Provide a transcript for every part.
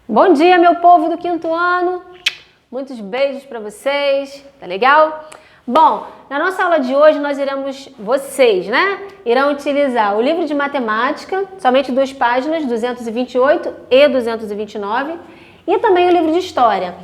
Bom dia, meu povo do quinto ano. Muitos beijos para vocês, tá legal? Bom, na nossa aula de hoje vocês, irão utilizar o livro de matemática, somente 2 páginas, 228 e 229, e também o livro de história,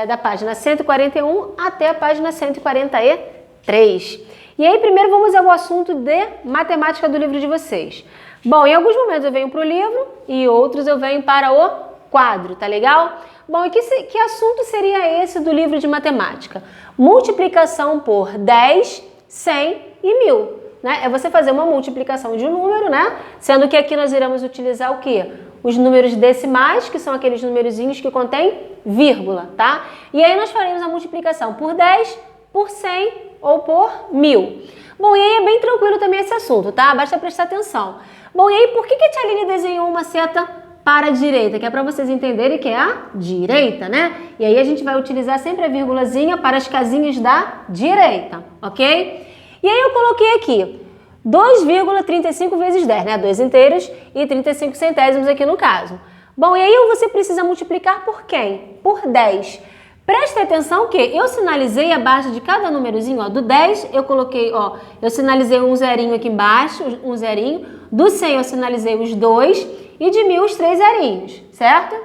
da página 141 até a página 143. E aí, primeiro vamos ao assunto de matemática do livro de vocês. Bom, em alguns momentos eu venho para o livro e outros eu venho para o quadro, tá legal? Bom, e que assunto seria esse do livro de matemática? Multiplicação por 10, 100 e 1000, né? É você fazer uma multiplicação de um número, né? Sendo que aqui nós iremos utilizar o quê? Os números decimais, que são aqueles numerozinhos que contêm vírgula, tá? E aí nós faremos a multiplicação por 10, por 100 ou por 1000. Bom, e aí é bem tranquilo também esse assunto, tá? Basta prestar atenção. Bom, e aí por que a tia Aline desenhou uma seta para a direita? Que é para vocês entenderem que é a direita, né? E aí a gente vai utilizar sempre a vírgulazinha para as casinhas da direita, ok? E aí eu coloquei aqui 2,35 vezes 10, né? 2 inteiros e 35 centésimos aqui no caso. Bom, e aí você precisa multiplicar por quem? Por 10. Preste atenção que eu sinalizei abaixo de cada númerozinho, ó, do 10 eu coloquei, ó, eu sinalizei um zerinho aqui embaixo, um zerinho, do 100 eu sinalizei os 2 e de 1000 os 3 zerinhos, certo?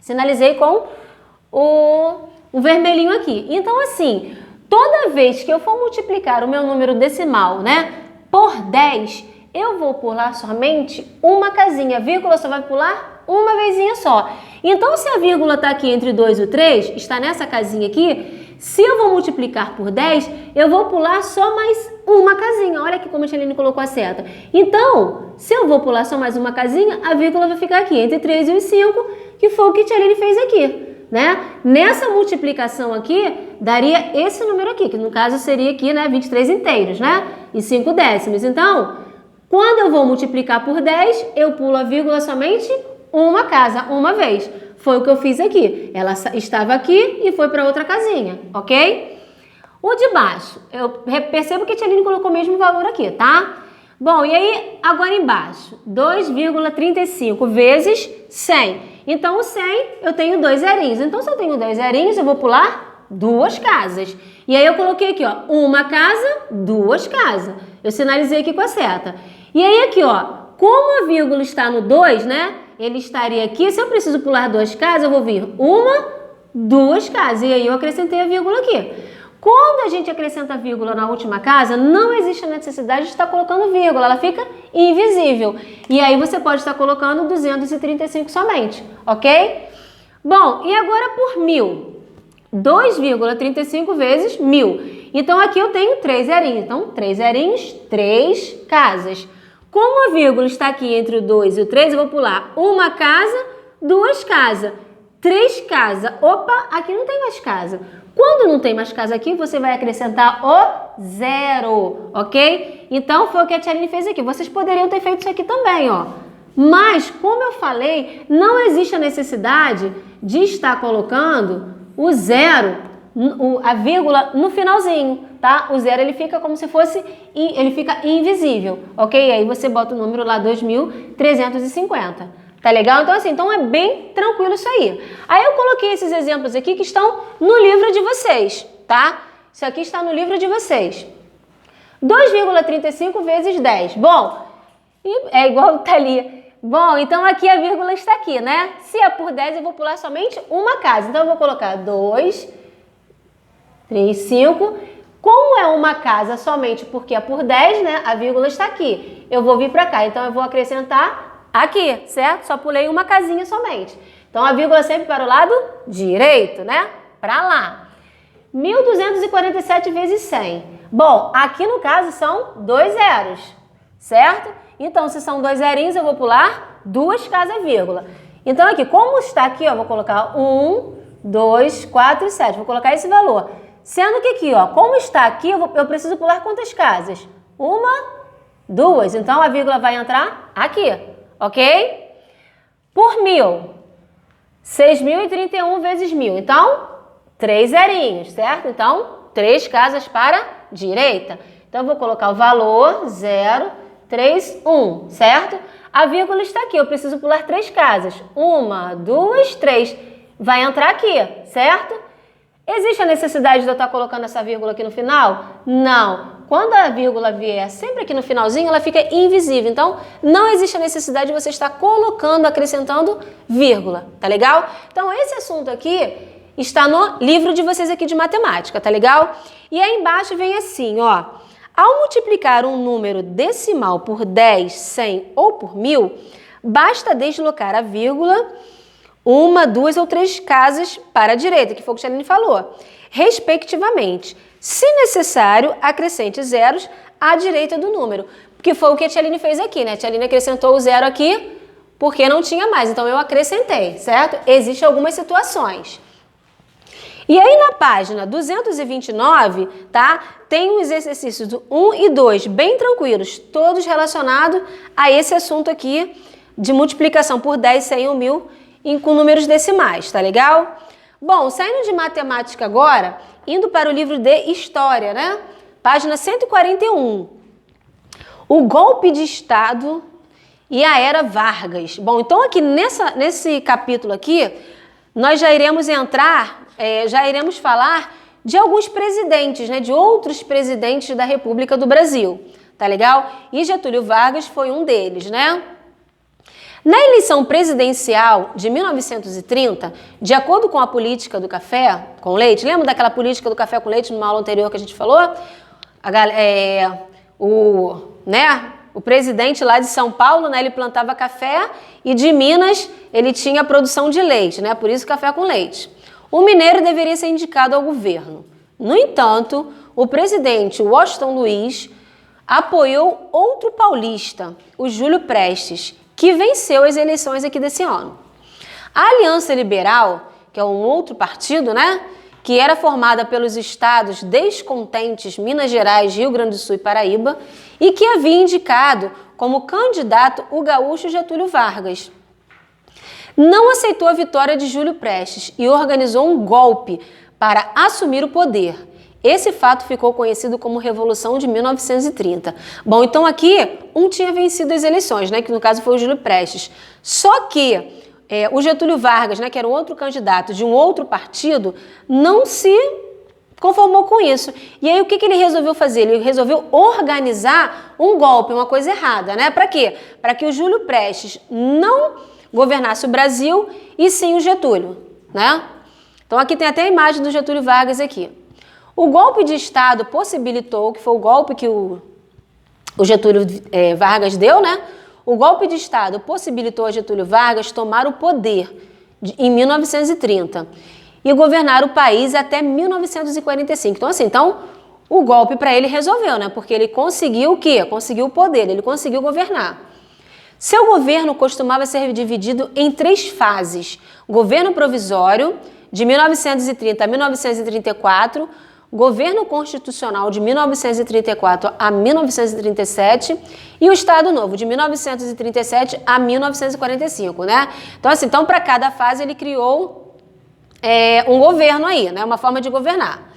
Sinalizei com o vermelhinho aqui. Então assim, toda vez que eu for multiplicar o meu número decimal, né, por 10, eu vou pular somente uma casinha, a vírgula só vai pular uma vezinha só. Então, se a vírgula está aqui entre 2 e o 3, está nessa casinha aqui, se eu vou multiplicar por 10, eu vou pular só mais uma casinha. Olha aqui como a tia Aline colocou a seta. Então, se eu vou pular só mais uma casinha, a vírgula vai ficar aqui entre 3 e os 5, que foi o que a tia Aline fez aqui, né? Nessa multiplicação aqui, daria esse número aqui, que no caso seria aqui, né, 23 inteiros, né? E 5 décimos. Então, quando eu vou multiplicar por 10, eu pulo a vírgula somente uma casa, uma vez. Foi o que eu fiz aqui. Ela estava aqui e foi para outra casinha, ok? O de baixo, eu percebo que a tia Aline colocou o mesmo valor aqui, tá? Bom, e aí, agora embaixo, 2,35 vezes 100. Então, o 100, eu tenho 2 zerinhos. Então, se eu tenho 2 zerinhos, eu vou pular 2 casas. E aí, eu coloquei aqui, ó, uma casa, 2 casas. Eu sinalizei aqui com a seta. E aí, aqui, ó, como a vírgula está no 2, né? Ele estaria aqui, se eu preciso pular 2 casas, eu vou vir 1, 2 casas. E aí eu acrescentei a vírgula aqui. Quando a gente acrescenta a vírgula na última casa, não existe a necessidade de estar colocando vírgula, ela fica invisível. E aí você pode estar colocando 235 somente, ok? Bom, e agora por 1000. 2,35 vezes 1000. Então aqui eu tenho 3 zerinhos. Então, 3 zerinhos, 3 casas. Como a vírgula está aqui entre o 2 e o 3, eu vou pular uma casa, 2 casas, 3 casas. Opa, aqui não tem mais casa. Quando não tem mais casa aqui, você vai acrescentar o 0, ok? Então, foi o que a tia Aline fez aqui. Vocês poderiam ter feito isso aqui também, ó. Mas, como eu falei, não existe a necessidade de estar colocando o 0, a vírgula no finalzinho, tá? O 0 ele fica como se fosse, ele fica invisível, ok? Aí você bota o número lá 2.350, tá legal? Então assim, então é bem tranquilo isso aí. Aí eu coloquei esses exemplos aqui que estão no livro de vocês, tá? Isso aqui está no livro de vocês. 2,35 vezes 10. Bom, é igual tá ali. Bom, então aqui a vírgula está aqui, né? Se é por 10, eu vou pular somente uma casa. Então eu vou colocar 2, 3, 5. Como é uma casa somente porque é por 10, né? A vírgula está aqui. Eu vou vir para cá, então eu vou acrescentar aqui, certo? Só pulei uma casinha somente. Então a vírgula sempre para o lado direito, né? Para lá. 1.247 vezes 100. Bom, aqui no caso são 2 zeros, certo? Então, se são 2 zerinhos, eu vou pular 2 casas, vírgula. Então aqui, como está aqui, ó, vou colocar 1, 2, 4 e 7. Vou colocar esse valor. Sendo que aqui, ó, como está aqui, eu preciso pular quantas casas? 1, 2. Então, a vírgula vai entrar aqui, ok? Por 1000. 6.031 vezes 1000. Então, 3 zerinhos, certo? Então, 3 casas para a direita. Então, eu vou colocar o valor 0, 3, 1, certo? A vírgula está aqui, eu preciso pular 3 casas. 1, 2, 3. Vai entrar aqui, certo? Existe a necessidade de eu estar colocando essa vírgula aqui no final? Não. Quando a vírgula vier sempre aqui no finalzinho, ela fica invisível. Então, não existe a necessidade de você estar colocando, acrescentando vírgula, tá legal? Então, esse assunto aqui está no livro de vocês aqui de matemática, tá legal? E aí embaixo vem assim, ó. Ao multiplicar um número decimal por 10, 100 ou por 1000, basta deslocar a vírgula 1, 2 ou 3 casas para a direita, que foi o que a Tialine falou, respectivamente. Se necessário, acrescente zeros à direita do número, que foi o que a Tialine fez aqui, né? A Tialine acrescentou o zero aqui porque não tinha mais, então eu acrescentei, certo? Existem algumas situações. E aí na página 229, tá? Tem os exercícios do 1 e 2, bem tranquilos, todos relacionados a esse assunto aqui de multiplicação por 10, 100 ou 1000 com números decimais, tá legal? Bom, saindo de matemática agora, indo para o livro de História, né? Página 141. O golpe de Estado e a Era Vargas. Bom, então aqui nesse capítulo aqui, nós já iremos entrar, já iremos falar de alguns presidentes, né? De outros presidentes da República do Brasil, tá legal? E Getúlio Vargas foi um deles, né? Na eleição presidencial de 1930, de acordo com a política do café com leite, lembra daquela política do café com leite numa aula anterior que a gente falou? O presidente lá de São Paulo, né, ele plantava café e de Minas ele tinha produção de leite, né, por isso café com leite. O mineiro deveria ser indicado ao governo. No entanto, o presidente Washington Luiz apoiou outro paulista, o Júlio Prestes, que venceu as eleições aqui desse ano. A Aliança Liberal, que é um outro partido, né, que era formada pelos estados descontentes Minas Gerais, Rio Grande do Sul e Paraíba, e que havia indicado como candidato o gaúcho Getúlio Vargas, não aceitou a vitória de Júlio Prestes e organizou um golpe para assumir o poder. Esse fato ficou conhecido como Revolução de 1930. Bom, então aqui um tinha vencido as eleições, né, que no caso foi o Júlio Prestes. Só que o Getúlio Vargas, né, que era um outro candidato de um outro partido, não se conformou com isso. E aí o que ele resolveu fazer? Ele resolveu organizar um golpe, uma coisa errada, né? Para quê? Para que o Júlio Prestes não governasse o Brasil e sim o Getúlio, né? Então aqui tem até a imagem do Getúlio Vargas aqui. O golpe de Estado possibilitou, que foi o golpe que o Getúlio Vargas deu, né? O golpe de Estado possibilitou a Getúlio Vargas tomar o poder em 1930 e governar o país até 1945. Então, assim, o golpe para ele resolveu, né? Porque ele conseguiu o quê? Conseguiu o poder, ele conseguiu governar. Seu governo costumava ser dividido em 3 fases. Governo provisório, de 1930 a 1934, Governo Constitucional de 1934 a 1937 e o Estado Novo de 1937 a 1945, né? Então, assim, para cada fase ele criou um governo aí, né? Uma forma de governar.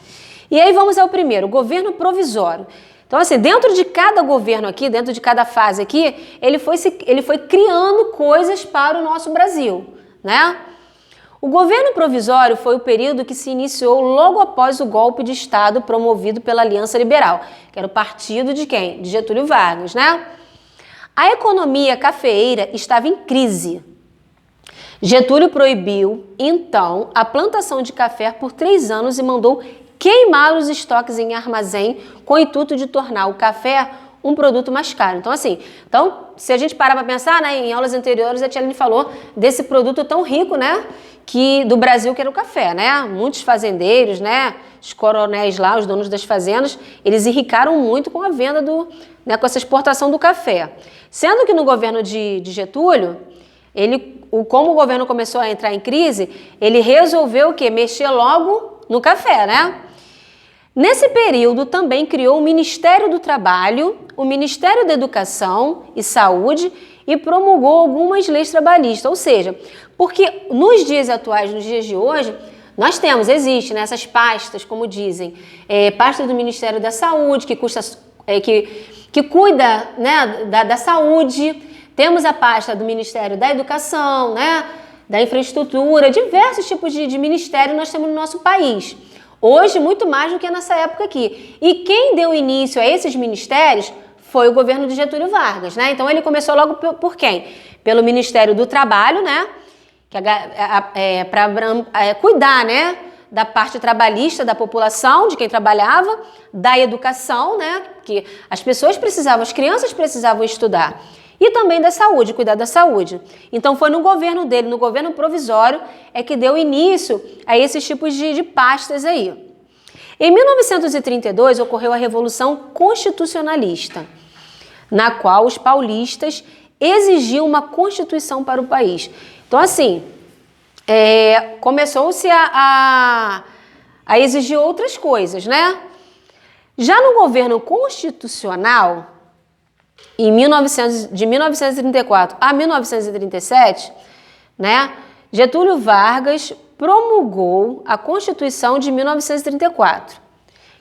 E aí vamos ao primeiro, Governo Provisório. Então, assim, dentro de cada governo aqui, dentro de cada fase aqui, ele foi criando coisas para o nosso Brasil, né? O governo provisório foi o período que se iniciou logo após o golpe de Estado promovido pela Aliança Liberal, que era o partido de quem? De Getúlio Vargas, né? A economia cafeeira estava em crise. Getúlio proibiu, então, a plantação de café por 3 anos e mandou queimar os estoques em armazém com o intuito de tornar o café um produto mais caro. Então, assim, se a gente parar para pensar, né, em aulas anteriores, a Tialine falou desse produto tão rico, né, do Brasil, que era o café, né? Muitos fazendeiros, né, os coronéis lá, os donos das fazendas, eles enricaram muito com a venda com essa exportação do café. Sendo que no governo de Getúlio, como o governo começou a entrar em crise, ele resolveu o quê? Mexer logo no café, né? Nesse período também criou o Ministério do Trabalho, o Ministério da Educação e Saúde e promulgou algumas leis trabalhistas, ou seja, porque nos dias atuais, nos dias de hoje, existem, né, essas pastas, como dizem, pasta do Ministério da Saúde, que cuida, né, da saúde, Temos a pasta do Ministério da Educação, né? Da Infraestrutura, diversos tipos de ministério nós temos no nosso país. Hoje, muito mais do que nessa época aqui. E quem deu início a esses ministérios foi o governo de Getúlio Vargas, né? Então, ele começou logo por quem? Pelo Ministério do Trabalho, né? Que para cuidar, né? Da parte trabalhista da população, de quem trabalhava, da educação, né? Que as pessoas precisavam, as crianças precisavam estudar. E também da saúde, cuidar da saúde. Então foi no governo dele, no governo provisório, é que deu início a esses tipos de pastas aí. Em 1932 ocorreu a Revolução Constitucionalista, na qual os paulistas exigiam uma constituição para o país. Então assim, começou-se a exigir outras coisas, né? Já no governo constitucional, de 1934 a 1937, né, Getúlio Vargas promulgou a Constituição de 1934,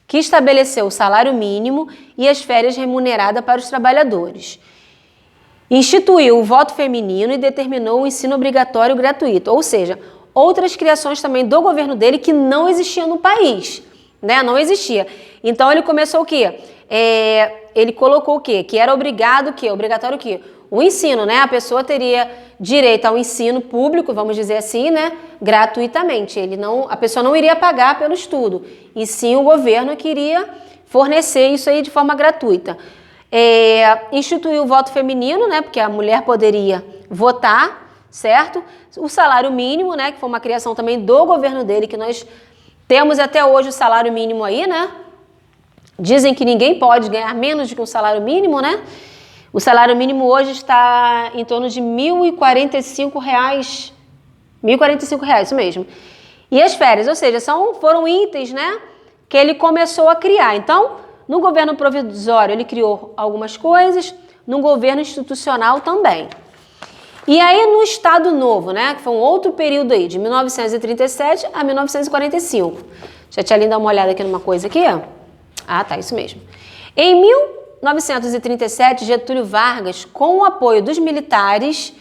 que estabeleceu o salário mínimo e as férias remuneradas para os trabalhadores. Instituiu o voto feminino e determinou o ensino obrigatório gratuito, ou seja, outras criações também do governo dele que não existiam no país, né? Não existia. Então ele começou o quê? Ele colocou o quê? Que era obrigatório o quê? O ensino, né? A pessoa teria direito ao ensino público, vamos dizer assim, né? Gratuitamente. A pessoa não iria pagar pelo estudo, e sim o governo que iria fornecer isso aí de forma gratuita. Instituiu o voto feminino, né? Porque a mulher poderia votar, certo? O salário mínimo, né? Que foi uma criação também do governo dele, que nós temos até hoje o salário mínimo aí, né? Dizem que ninguém pode ganhar menos do que um salário mínimo, né? O salário mínimo hoje está em torno de R$ 1.045. R$ 1.045, isso mesmo. E as férias, ou seja, foram itens, né? Que ele começou a criar. Então, no governo provisório, ele criou algumas coisas, no governo institucional também. E aí, no Estado Novo, né? Que foi um outro período aí, de 1937 a 1945. Deixa a tia Aline dar uma olhada aqui numa coisa aqui, ó. Ah, tá, isso mesmo. Em 1937, Getúlio Vargas, com o apoio dos militares,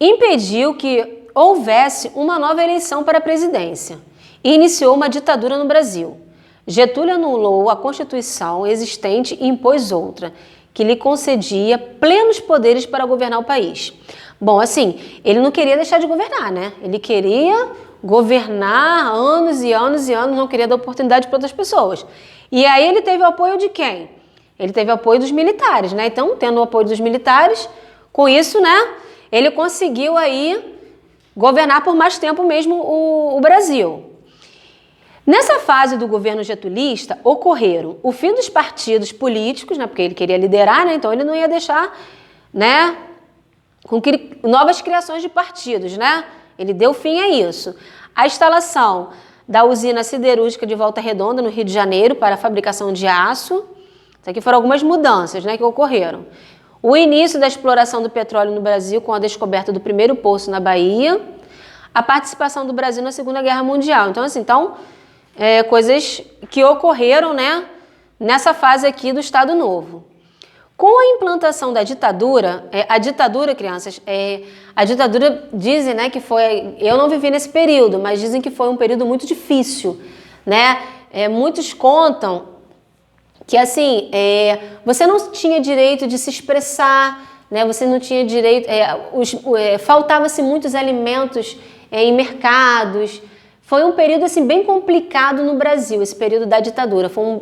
impediu que houvesse uma nova eleição para a presidência e iniciou uma ditadura no Brasil. Getúlio anulou a Constituição existente e impôs outra, que lhe concedia plenos poderes para governar o país. Bom, assim, ele não queria deixar de governar, né? Ele queria governar anos e anos e anos, não queria dar oportunidade para outras pessoas. E aí ele teve o apoio de quem? Ele teve o apoio dos militares, né? Então, tendo o apoio dos militares, com isso, né, ele conseguiu aí governar por mais tempo mesmo o Brasil. Nessa fase do governo getulista, ocorreram o fim dos partidos políticos, né, porque ele queria liderar, né, então ele não ia deixar, né, com novas criações de partidos, né? Ele deu fim a isso. A instalação da usina siderúrgica de Volta Redonda, no Rio de Janeiro, para a fabricação de aço. Isso aqui foram algumas mudanças, né, que ocorreram. O início da exploração do petróleo no Brasil com a descoberta do primeiro poço na Bahia. A participação do Brasil na Segunda Guerra Mundial. Então, assim, coisas que ocorreram, né, nessa fase aqui do Estado Novo. Com a implantação da ditadura, crianças, a ditadura dizem, né, que foi, eu não vivi nesse período, mas dizem que foi um período muito difícil, né? Muitos contam que, assim, você não tinha direito de se expressar, né? Você não tinha direito, faltava-se muitos alimentos em mercados. Foi um período, assim, bem complicado no Brasil, esse período da ditadura. Foi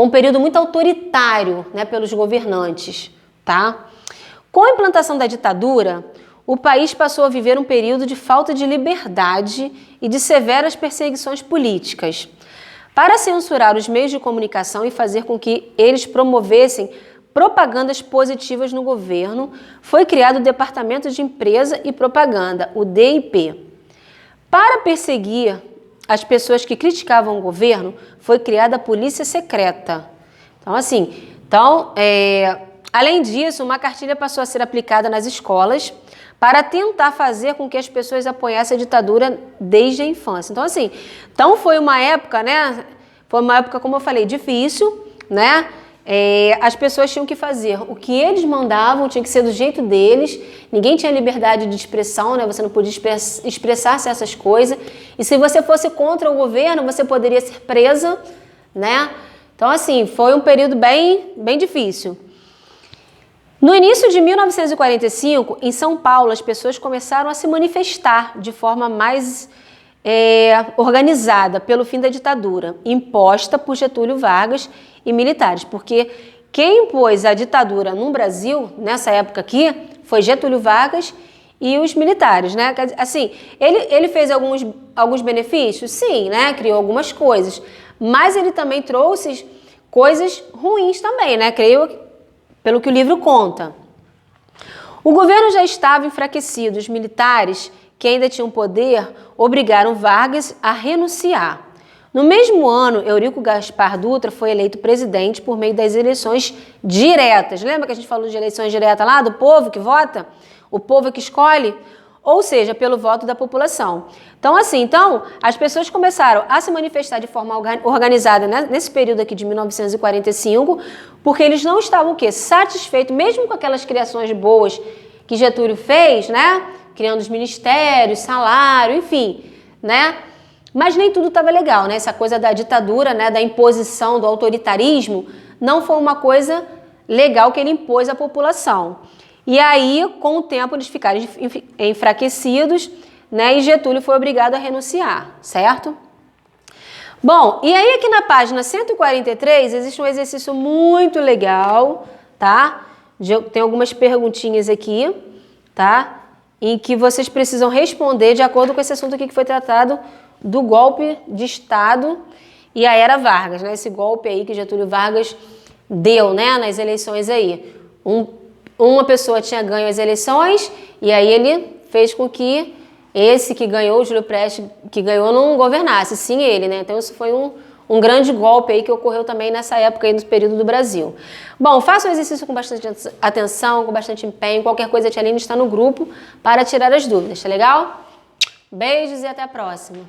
um período muito autoritário, né, pelos governantes, tá? Com a implantação da ditadura, o país passou a viver um período de falta de liberdade e de severas perseguições políticas. Para censurar os meios de comunicação e fazer com que eles promovessem propagandas positivas no governo, foi criado o Departamento de Imprensa e Propaganda, o DIP. Para perseguir as pessoas que criticavam o governo, foi criada a Polícia Secreta. Então, assim, além disso, uma cartilha passou a ser aplicada nas escolas para tentar fazer com que as pessoas apoiassem a ditadura desde a infância. Então, assim, foi uma época, né? Foi uma época, como eu falei, difícil, né? as pessoas tinham que fazer o que eles mandavam, tinha que ser do jeito deles, ninguém tinha liberdade de expressão, né? Você não podia expressar certas coisas, e se você fosse contra o governo, você poderia ser presa, né? Então, assim, foi um período bem difícil. No início de 1945, em São Paulo, as pessoas começaram a se manifestar de forma mais organizada pelo fim da ditadura, imposta por Getúlio Vargas e militares, porque quem impôs a ditadura no Brasil, nessa época aqui, foi Getúlio Vargas e os militares, né? Assim, ele fez alguns benefícios? Sim, né? Criou algumas coisas, mas ele também trouxe coisas ruins também, né? Creio, pelo que o livro conta. O governo já estava enfraquecido, os militares, que ainda tinham poder, obrigaram Vargas a renunciar. No mesmo ano, Eurico Gaspar Dutra foi eleito presidente por meio das eleições diretas. Lembra que a gente falou de eleições diretas lá, do povo que vota? O povo que escolhe? Ou seja, pelo voto da população. Então, assim, as pessoas começaram a se manifestar de forma organizada, né, nesse período aqui de 1945, porque eles não estavam o quê? Satisfeitos, mesmo com aquelas criações boas que Getúlio fez, né? Criando os ministérios, salário, enfim, né? Mas nem tudo estava legal, né? Essa coisa da ditadura, né? Da imposição, do autoritarismo, não foi uma coisa legal que ele impôs à população. E aí, com o tempo, eles ficaram enfraquecidos, né? E Getúlio foi obrigado a renunciar, certo? Bom, e aí aqui na página 143 existe um exercício muito legal, tá? Tem algumas perguntinhas aqui, tá? Em que vocês precisam responder de acordo com esse assunto aqui que foi tratado do golpe de Estado e a era Vargas, né? Esse golpe aí que Getúlio Vargas deu, né? Nas eleições aí. Uma pessoa tinha ganho as eleições e aí ele fez com que esse que ganhou, o Júlio Prestes, que ganhou, não governasse, sim ele, né? Então isso foi um grande golpe aí que ocorreu também nessa época aí, no período do Brasil. Bom, faça o exercício com bastante atenção, com bastante empenho. Qualquer coisa, a Tia Aline está no grupo para tirar as dúvidas, tá legal? Beijos e até a próxima.